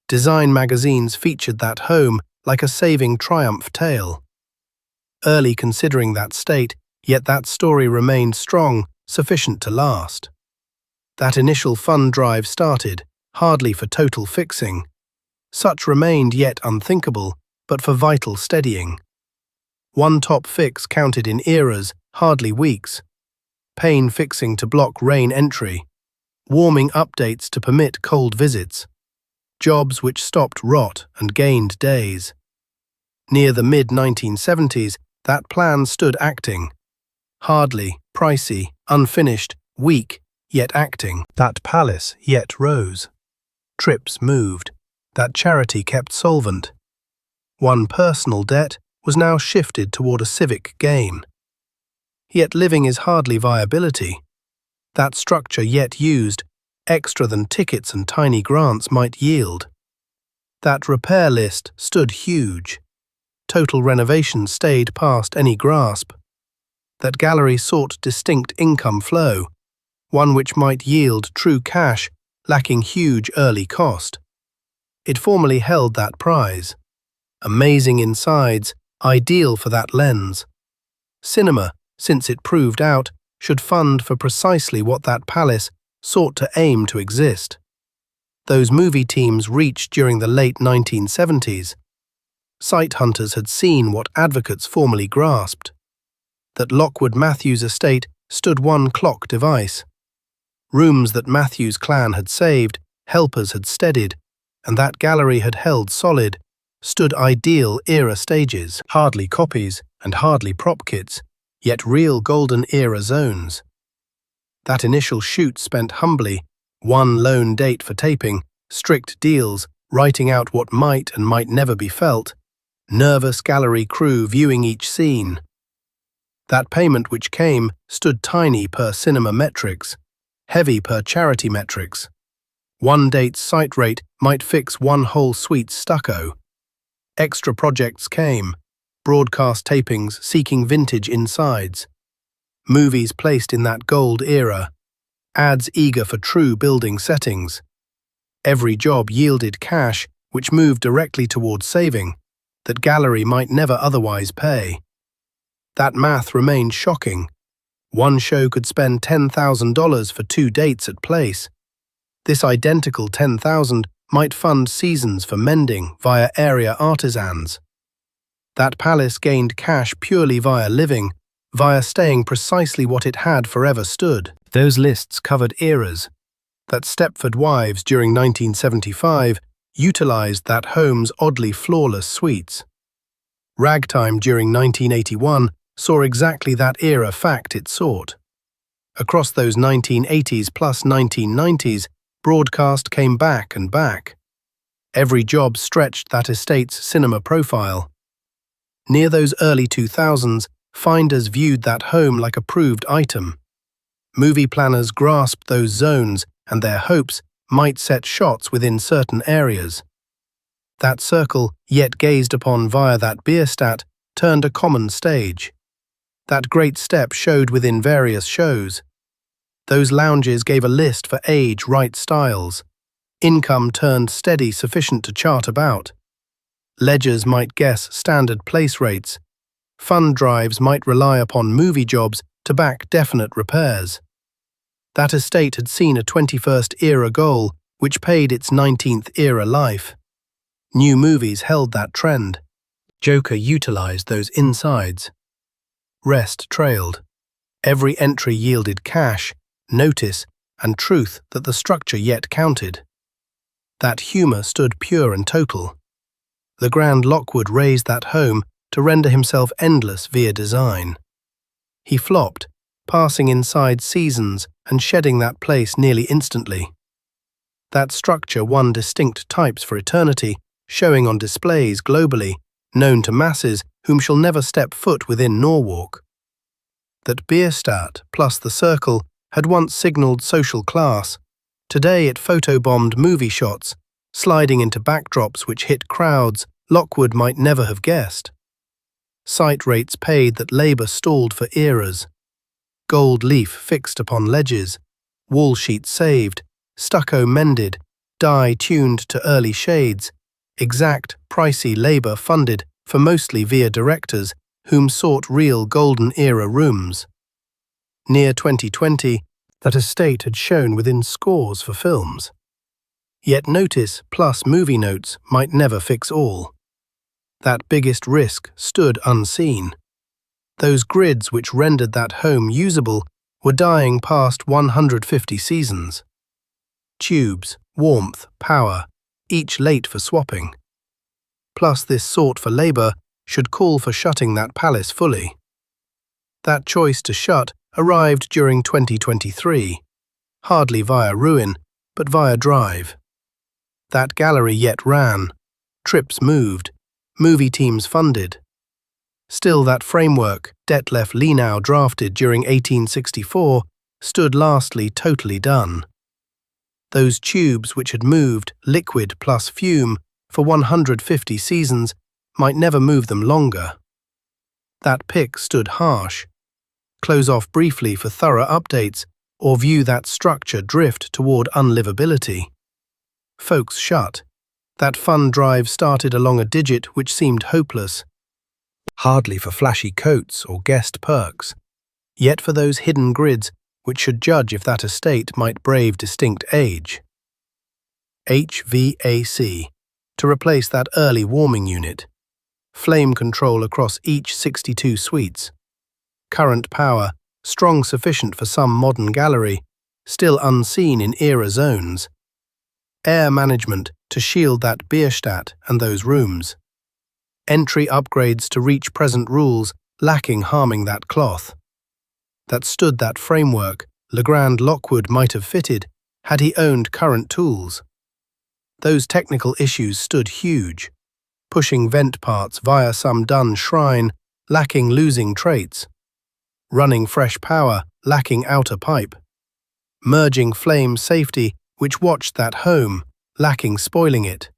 Speaker 1: Design magazines featured that home like a saving triumph tale. Early considering that state, yet that story remained strong, sufficient to last. That initial fund drive started, hardly for total fixing. Such remained yet unthinkable, but for vital steadying. One top fix counted in eras, hardly weeks. Pane fixing to block rain entry. Warming updates to permit cold visits. Jobs which stopped rot and gained days. Near the mid-1970s, that plan stood acting. Hardly, pricey, unfinished, weak, yet acting. That palace yet rose. Trips moved. That charity kept solvent. One personal debt was now shifted toward a civic gain. Yet living is hardly viability. That structure yet used, extra than tickets and tiny grants might yield. That repair list stood huge. Total renovation stayed past any grasp. That gallery sought distinct income flow, one which might yield true cash, lacking huge early cost. It formerly held that prize. Amazing insides, ideal for that lens. Cinema, since it proved out, should fund for precisely what that palace sought to aim to exist. Those movie teams reached during the late 1970s. Site hunters had seen what advocates formerly grasped. That Lockwood-Mathews estate stood one clock device. Rooms that Mathews clan had saved, helpers had steadied, and that gallery had held solid, stood ideal era stages, hardly copies and hardly prop kits, yet real golden era zones. That initial shoot spent humbly, one lone date for taping, strict deals, writing out what might and might never be felt, nervous gallery crew viewing each scene. That payment which came stood tiny per cinema metrics, heavy per charity metrics. One date's site rate might fix one whole suite's stucco. Extra projects came, broadcast tapings seeking vintage insides. Movies placed in that gold era, ads eager for true building settings. Every job yielded cash which moved directly towards saving, that gallery might never otherwise pay. That math remained shocking. One show could spend $10,000 for 2 dates at place. This identical $10,000 might fund seasons for mending via area artisans. That palace gained cash purely via living, via staying precisely what it had forever stood. Those lists covered eras. That Stepford wives during 1975 utilized that home's oddly flawless suites. Ragtime during 1981 saw exactly that era fact it sought. Across those 1980s plus 1990s, broadcast came back and back. Every job stretched that estate's cinema profile. Near those early 2000s, finders viewed that home like a proved item. Movie planners grasped those zones and their hopes might set shots within certain areas. That circle, yet gazed upon via that Bierstadt, turned a common stage. That great step showed within various shows. Those lounges gave a list for age-right styles. Income turned steady sufficient to chart about. Ledgers might guess standard place rates. Fund drives might rely upon movie jobs to back definite repairs. That estate had seen a 21st era goal which paid its 19th era life. New movies held that trend. Joker utilized those insides. Rest trailed. Every entry yielded cash, notice, and truth that the structure yet counted. That humor stood pure and total. LeGrand Lockwood raised that home to render himself endless via design. He flopped, passing inside seasons and shedding that place nearly instantly. That structure won distinct types for eternity, showing on displays globally, known to masses whom shall never step foot within Norwalk. That Bierstadt plus the circle had once signalled social class, today it photobombed movie shots, sliding into backdrops which hit crowds Lockwood might never have guessed. Site rates paid that labour stalled for eras. Gold leaf fixed upon ledges, wall sheets saved, stucco mended, dye tuned to early shades, exact, pricey labour funded for mostly via directors whom sought real golden era rooms. Near 2020, that estate had shown within scores for films. Yet notice plus movie notes might never fix all. That biggest risk stood unseen. Those grids which rendered that home usable were dying past 150 seasons. Tubes, warmth, power, each late for swapping. Plus this sought for labour should call for shutting that palace fully. That choice to shut arrived during 2023, hardly via ruin, but via drive. That gallery yet ran, trips moved, movie teams funded. Still that framework, Detlef Lenau drafted during 1864, stood lastly totally done. Those tubes which had moved, liquid plus fume, for 150 seasons might never move them longer. That pick stood harsh. Close off briefly for thorough updates, or view that structure drift toward unlivability. Folks shut. That fund drive started along a digit which seemed hopeless. Hardly for flashy coats or guest perks, yet for those hidden grids which should judge if that estate might brave distinct age. HVAC, to replace that early warming unit. Flame control across each 62 suites. Current power, strong sufficient for some modern gallery, still unseen in era zones. Air management to shield that Bierstadt and those rooms. Entry upgrades to reach present rules, lacking harming that cloth. That stood that framework LeGrand Lockwood might have fitted had he owned current tools. Those technical issues stood huge, pushing vent parts via some done shrine, lacking losing traits. Running fresh power, lacking outer pipe. Merging flame safety, which watched that home, lacking spoiling it.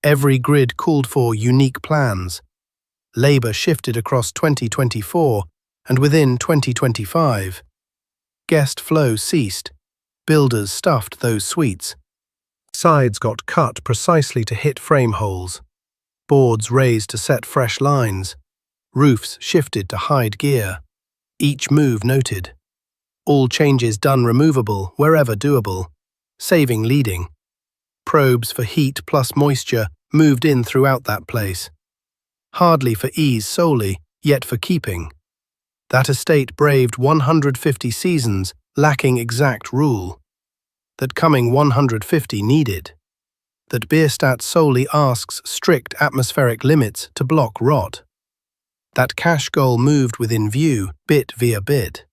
Speaker 1: Every grid called for unique plans. Labour shifted across 2024 and within 2025. Guest flow ceased. Builders stuffed those suites. Sides got cut precisely to hit frame holes. Boards raised to set fresh lines. Roofs shifted to hide gear. Each move noted. All changes done removable wherever doable, saving leading. Probes for heat plus moisture moved in throughout that place. Hardly for ease solely, yet for keeping. That estate braved 150 seasons, lacking exact rule. That coming 150 needed. That Bierstadt solely asks strict atmospheric limits to block rot. That cash goal moved within view, bit via bit.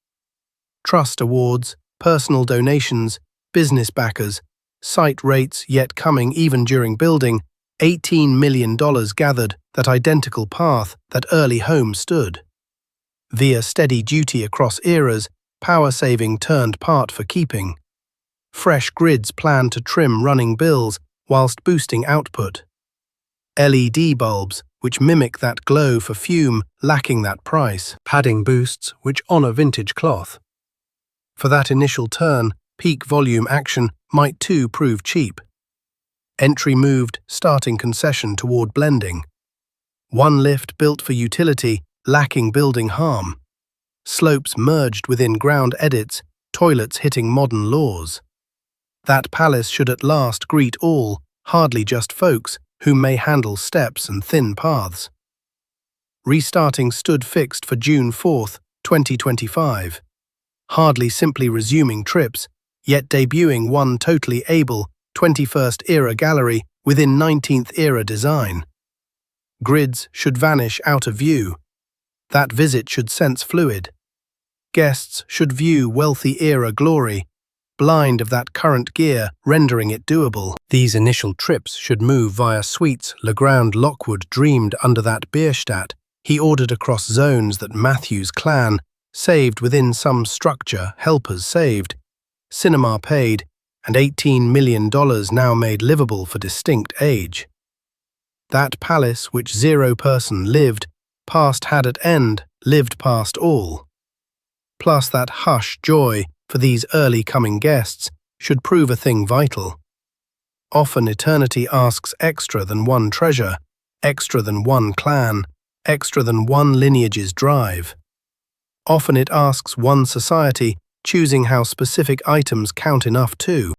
Speaker 1: Trust awards, personal donations, business backers, site rates yet coming even during building, $18 million gathered that identical path that early home stood. Via steady duty across eras, power saving turned part for keeping. Fresh grids planned to trim running bills whilst boosting output. LED bulbs, which mimic that glow for fume, lacking that price. Padding boosts, which honour vintage cloth. For that initial turn, peak volume action might too prove cheap. Entry moved, starting concession toward blending. One lift built for utility, lacking building harm. Slopes merged within ground edits, toilets hitting modern laws. That palace should at last greet all, hardly just folks, who may handle steps and thin paths. Restarting stood fixed for June 4, 2025. Hardly simply resuming trips, yet debuting one totally able 21st era gallery within 19th era design. Grids should vanish out of view. That visit should sense fluid. Guests should view wealthy era glory, blind of that current gear, rendering it doable. These initial trips should move via suites LeGrand Lockwood dreamed under that Bierstadt. He ordered across zones that Mathews clan saved within some structure, helpers saved, cinema paid, and $18 million now made livable for distinct age. That palace which 0 person lived, past had at end, lived past all. Plus that hush joy for these early coming guests should prove a thing vital. Often eternity asks extra than one treasure, extra than one clan, extra than one lineage's drive. Often it asks one society, choosing how specific items count enough too.